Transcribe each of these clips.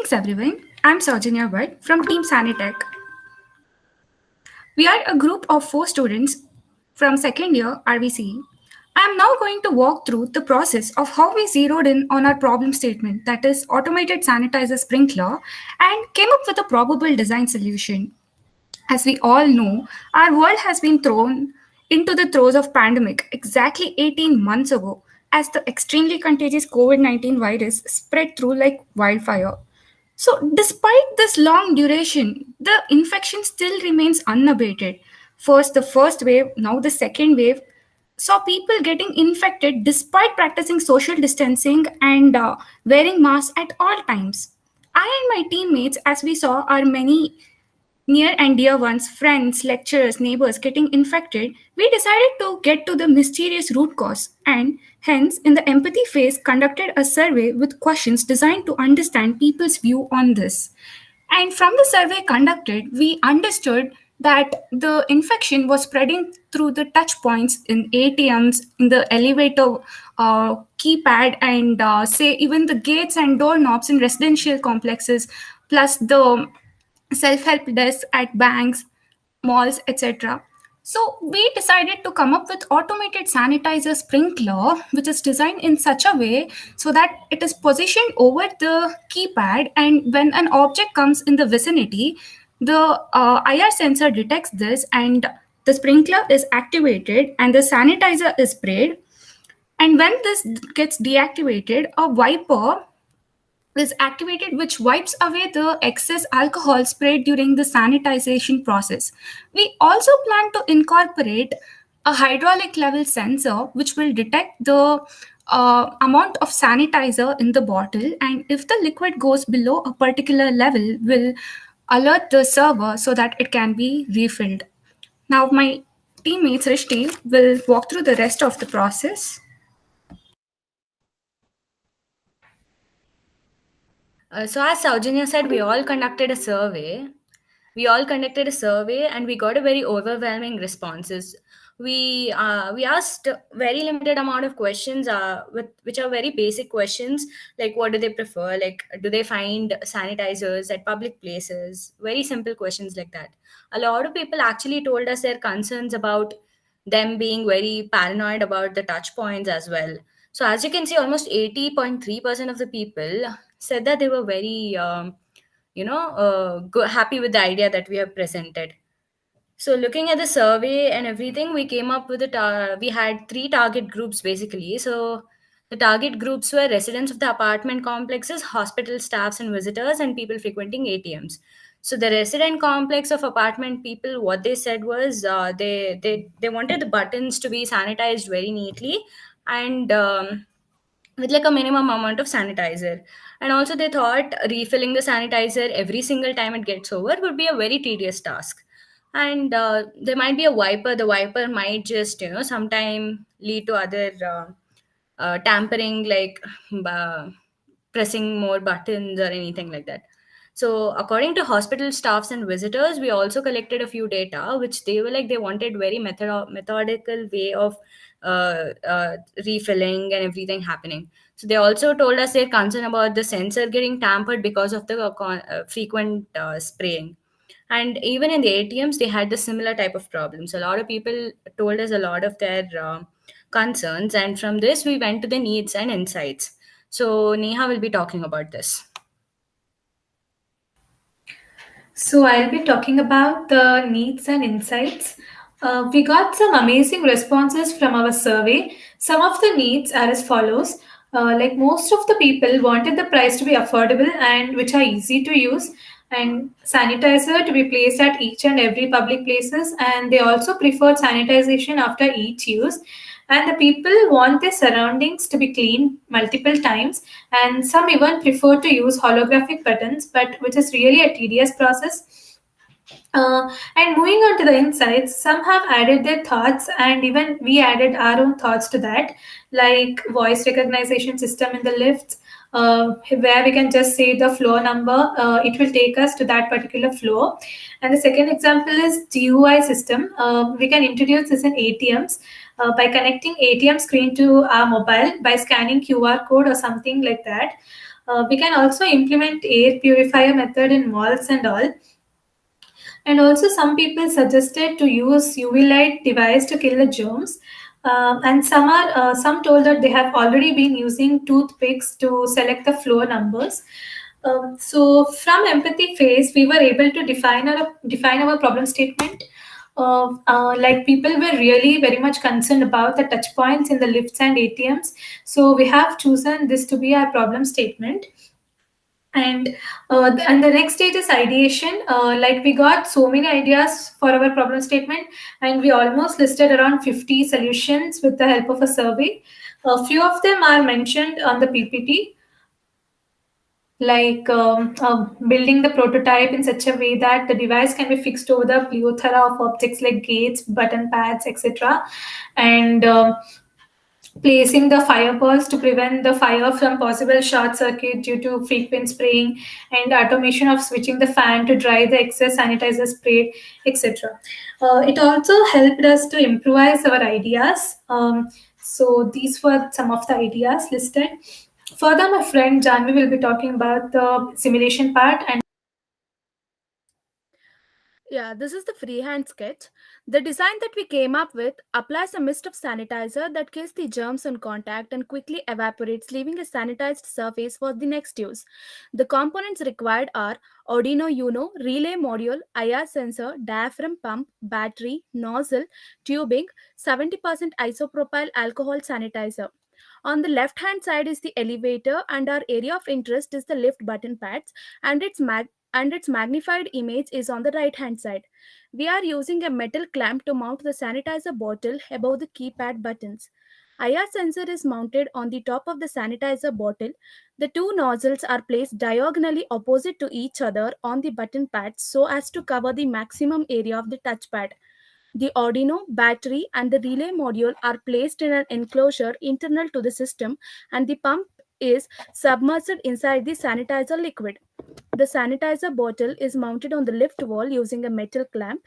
Greetings everyone, I'm Saujanya Bhatt from Team Sanitech. We are a group of 4 students from second year RVCE. I am now going to walk through the process of how we zeroed in on our problem statement, that is automated sanitizer sprinkler, and came up with a probable design solution. As we all know, our world has been thrown into the throes of pandemic exactly 18 months ago as the extremely contagious COVID-19 virus spread through like wildfire. So, despite this long duration, the infection still remains unabated. First, the first wave, now the second wave, saw people getting infected despite practicing social distancing and wearing masks at all times. I and my teammates, as we saw, are many near and dear ones, friends, lecturers, neighbors getting infected, we decided to get to the mysterious root cause and hence, in the empathy phase, conducted a survey with questions designed to understand people's view on this. And from the survey conducted, we understood that the infection was spreading through the touch points in ATMs, in the elevator keypad, and say even the gates and doorknobs in residential complexes, plus the self-help desks at banks, malls, etc. So we decided to come up with automated sanitizer sprinkler, which is designed in such a way so that it is positioned over the keypad, and when an object comes in the vicinity, the IR sensor detects this, and the sprinkler is activated, and the sanitizer is sprayed. And when this gets deactivated, a wiper is activated, which wipes away the excess alcohol sprayed during the sanitization process. We also plan to incorporate a hydraulic level sensor which will detect the amount of sanitizer in the bottle, and if the liquid goes below a particular level will alert the server so that it can be refilled. Now my teammates Rishti will walk through the rest of the process. So as Saujanya said, we all conducted a survey. And we got a very overwhelming responses. We asked very limited amount of questions, which are very basic questions, like what do they prefer, like do they find sanitizers at public places, very simple questions like that. A lot of people actually told us their concerns about them being very paranoid about the touch points as well. So as you can see, almost 80.3% of the people said that they were very happy with the idea that we have presented. So looking at the survey and everything, we came up with we had 3 target groups basically. So the target groups were residents of the apartment complexes, hospital staffs and visitors, and people frequenting ATMs. So the resident complex of apartment people, what they said was they wanted the buttons to be sanitized very neatly, and with like a minimum amount of sanitizer. And also they thought refilling the sanitizer every single time it gets over would be a very tedious task. And there might be a wiper. The wiper might just sometime lead to other tampering, like uh, pressing more buttons or anything like that. So according to hospital staffs and visitors, we also collected a few data which they were like they wanted very methodical way of refilling and everything happening. So they also told us their concern about the sensor getting tampered because of the frequent spraying. And even in the ATMs, they had the similar type of problems. A lot of people told us a lot of their concerns, and from this we went to the needs and insights. So Neha will be talking about this. So, I'll be talking about the needs and insights. We got some amazing responses from our survey. Some of the needs are as follows. Like most of the people wanted the price to be affordable and which are easy to use, and sanitizer to be placed at each and every public places, and they also preferred sanitization after each use, and the people want their surroundings to be cleaned multiple times, and some even prefer to use holographic buttons, but which is really a tedious process. And moving on to the insights, some have added their thoughts, and even we added our own thoughts to that, like voice recognition system in the lifts, where we can just say the floor number, it will take us to that particular floor. And the second example is GUI system. We can introduce this in ATMs by connecting ATM screen to our mobile by scanning QR code or something like that. We can also implement air purifier method in malls and all. And also, some people suggested to use UV light device to kill the germs. And some told that they have already been using toothpicks to select the floor numbers. So from empathy phase, we were able to define our problem statement. Like people were really very much concerned about the touch points in the lifts and ATMs. So we have chosen this to be our problem statement. And the next stage is ideation. Like we got so many ideas for our problem statement, and we almost listed around 50 solutions with the help of a survey. A few of them are mentioned on the PPT, like building the prototype in such a way that the device can be fixed over the plethora of objects like gates, button pads, etc. And placing the fire balls to prevent the fire from possible short circuit due to frequent spraying, and automation of switching the fan to dry the excess sanitizer sprayed, etc. It also helped us to improvise our ideas. So these were some of the ideas listed. Further, my friend Janvi will be talking about the simulation part. And Yeah, this is the freehand sketch. The design that we came up with applies a mist of sanitizer that kills the germs on contact and quickly evaporates, leaving a sanitized surface for the next use. The components required are Arduino Uno, relay module, IR sensor, diaphragm pump, battery, nozzle, tubing, 70% isopropyl alcohol sanitizer. On the left hand side is the elevator, and our area of interest is the lift button pads, and its magnified image is on the right hand side. We are using a metal clamp to mount the sanitizer bottle above the keypad buttons. IR sensor is mounted on the top of the sanitizer bottle. The two nozzles are placed diagonally opposite to each other on the button pads so as to cover the maximum area of the touchpad. The Arduino, battery, and the relay module are placed in an enclosure internal to the system, and the pump is submerged inside the sanitizer liquid. The sanitizer bottle is mounted on the lift wall using a metal clamp.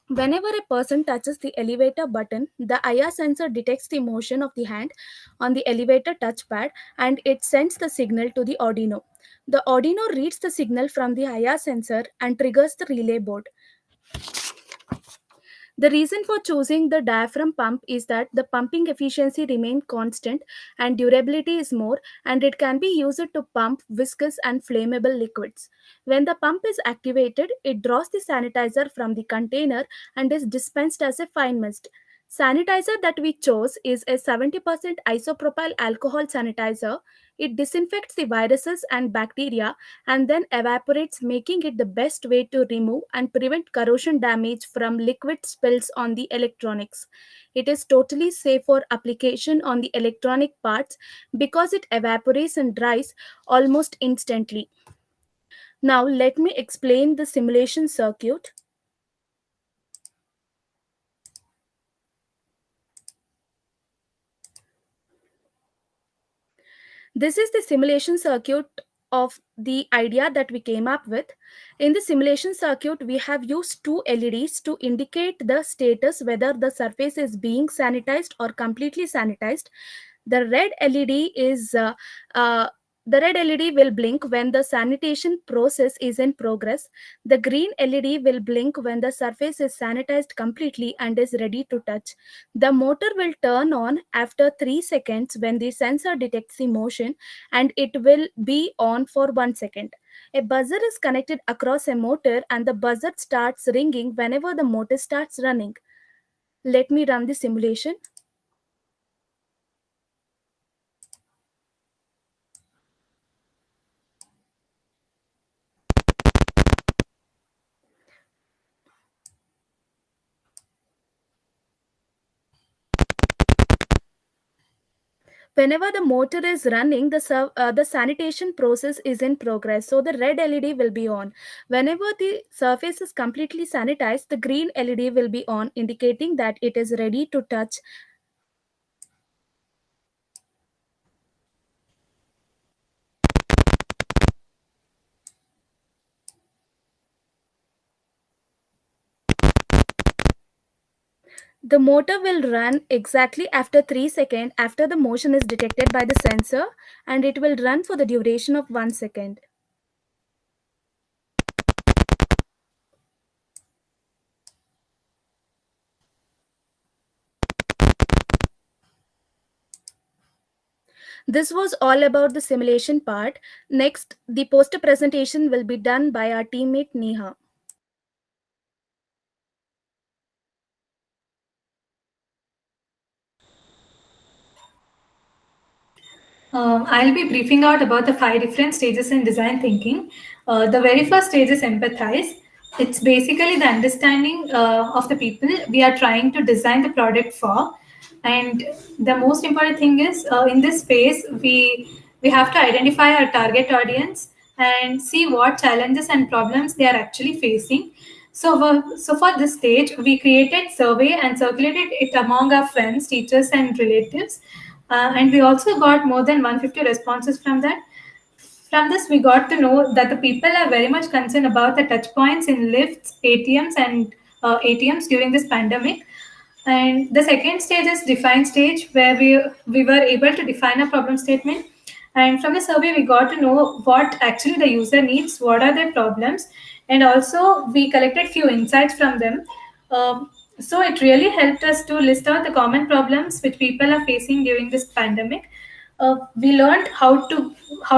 Whenever a person touches the elevator button, the IR sensor detects the motion of the hand on the elevator touchpad, and it sends the signal to the Arduino. The Arduino reads the signal from the IR sensor and triggers the relay board. The reason for choosing the diaphragm pump is that the pumping efficiency remains constant and durability is more, and it can be used to pump viscous and flammable liquids. When the pump is activated, it draws the sanitizer from the container and is dispensed as a fine mist. Sanitizer that we chose is a 70% isopropyl alcohol sanitizer. It disinfects the viruses and bacteria and then evaporates, making it the best way to remove and prevent corrosion damage from liquid spills on the electronics. It is totally safe for application on the electronic parts because it evaporates and dries almost instantly. Now, let me explain the simulation circuit. This is the simulation circuit of the idea that we came up with. In the simulation circuit, we have used two LEDs to indicate the status whether the surface is being sanitized or completely sanitized. The red LED is the red LED will blink when the sanitation process is in progress. The green LED will blink when the surface is sanitized completely and is ready to touch. The motor will turn on after 3 seconds when the sensor detects the motion, and it will be on for 1 second. A buzzer is connected across a motor, and the buzzer starts ringing whenever the motor starts running. Let me run the simulation. Whenever the motor is running, the sanitation process is in progress, so the red LED will be on. Whenever the surface is completely sanitized, the green LED will be on, indicating that it is ready to touch. The motor will run exactly after 3 seconds after the motion is detected by the sensor, and it will run for the duration of 1 second. This was all about the simulation part. Next, the poster presentation will be done by our teammate Neha. I'll be briefing out about the 5 different stages in design thinking. The very first stage is empathize. It's basically the understanding of the people we are trying to design the product for. And the most important thing is in this phase, we have to identify our target audience and see what challenges and problems they are actually facing. So for this stage, we created survey and circulated it among our friends, teachers, and relatives. And we also got more than 150 responses from that. From this, we got to know that the people are very much concerned about the touch points in lifts, ATMs, and ATMs during this pandemic. And the second stage is define stage, where we were able to define a problem statement. And from the survey, we got to know what actually the user needs, what are their problems, and also we collected few insights from them. So it really helped us to list out the common problems which people are facing during this pandemic. We learned how do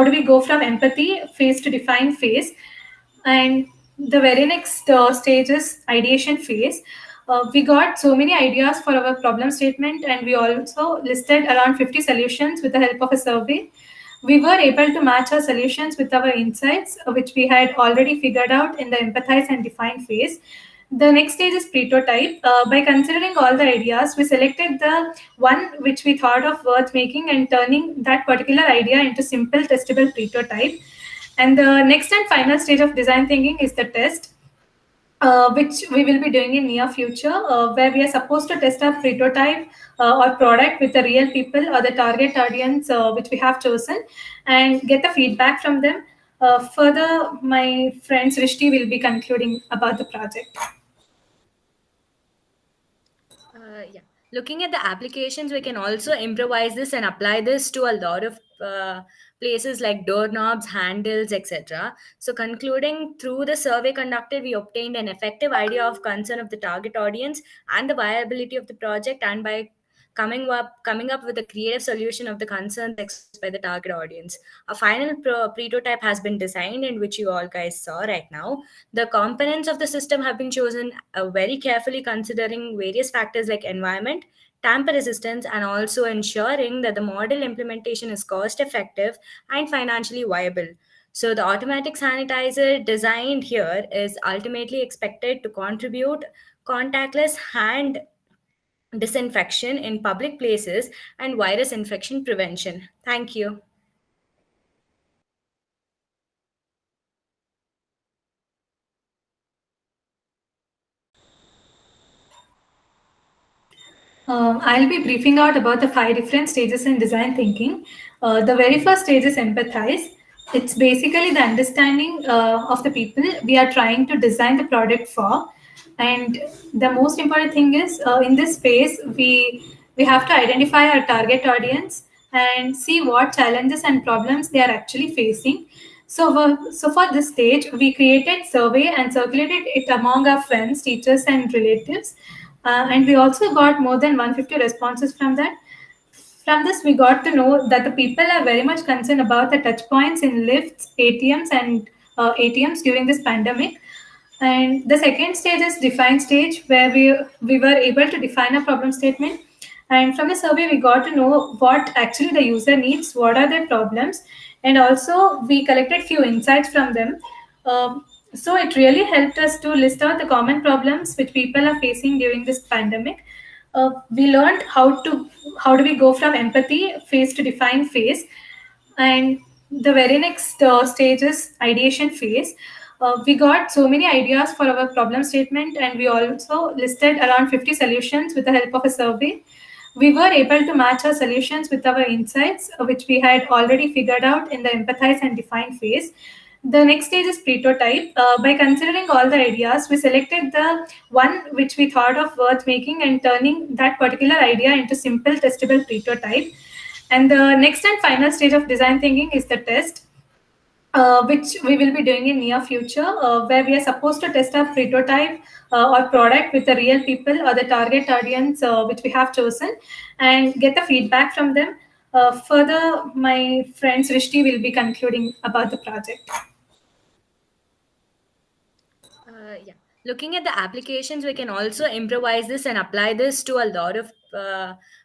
we go from empathy phase to define phase, and the very next stage is ideation phase. We got so many ideas for our problem statement, and we also listed around 50 solutions with the help of a survey. We were able to match our solutions with our insights, which we had already figured out in the empathize and define phase. The next stage is prototype. By considering all the ideas, we selected the one which we thought of worth making and turning that particular idea into simple testable prototype. And the next and final stage of design thinking is the test, which we will be doing in near future, where we are supposed to test our prototype or product with the real people or the target audience which we have chosen, and get the feedback from them. Further, my friend Srishti will be concluding about the project. Yeah. Looking at the applications, we can also improvise this and apply this to a lot of places like doorknobs, handles, etc. So, concluding through the survey conducted, we obtained an effective idea of concern of the target audience and the viability of the project, and by coming up with a creative solution of the concerns expressed by the target audience. A final prototype has been designed, in which you all guys saw right now. The components of the system have been chosen very carefully, considering various factors like environment, tamper resistance, and also ensuring that the model implementation is cost effective and financially viable. So, the automatic sanitizer designed here is ultimately expected to contribute contactless hand disinfection in public places and virus infection prevention. Thank you. I'll be briefing out about the 5 different stages in design thinking. The very first stage is empathize. It's basically the understanding of the people we are trying to design the product for. And the most important thing is in this phase, we have to identify our target audience and see what challenges and problems they are actually facing. So for this stage, we created survey and circulated it among our friends, teachers, and relatives. And we also got more than 150 responses from that. From this, we got to know that the people are very much concerned about the touch points in lifts, ATMs, and ATMs during this pandemic. And the second stage is define stage, where we were able to define a problem statement. And from the survey, we got to know what actually the user needs, what are their problems, and also we collected few insights from them. So it really helped us to list out the common problems which people are facing during this pandemic. We learned how do we go from empathy phase to define phase, and the very next stage is ideation phase. We got so many ideas for our problem statement, and we also listed around 50 solutions with the help of a survey. We were able to match our solutions with our insights, which we had already figured out in the empathize and define phase. The next stage is prototype. By considering all the ideas, we selected the one which we thought of worth making and turning that particular idea into simple testable prototype. And the next and final stage of design thinking is the test, which we will be doing in near future, where we are supposed to test our prototype or product with the real people or the target audience which we have chosen and get the feedback from them. Further, my friend Srishti will be concluding about the project. Yeah. Looking at the applications, we can also improvise this and apply this to a lot of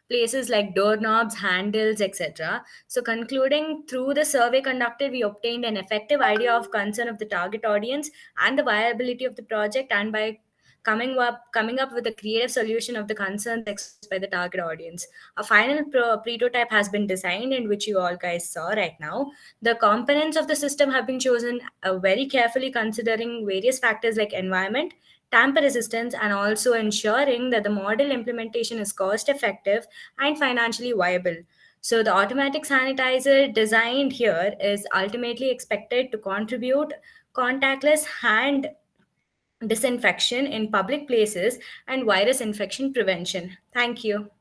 places like doorknobs, handles, etc. So, concluding through the survey conducted, we obtained an effective idea of concern of the target audience and the viability of the project, and by coming up with a creative solution of the concerns expressed by the target audience. A final prototype has been designed, in which you all guys saw right now. The components of the system have been chosen very carefully, considering various factors like environment, tamper resistance, and also ensuring that the model implementation is cost effective and financially viable. So, the automatic sanitizer designed here is ultimately expected to contribute contactless hand disinfection in public places and virus infection prevention. Thank you.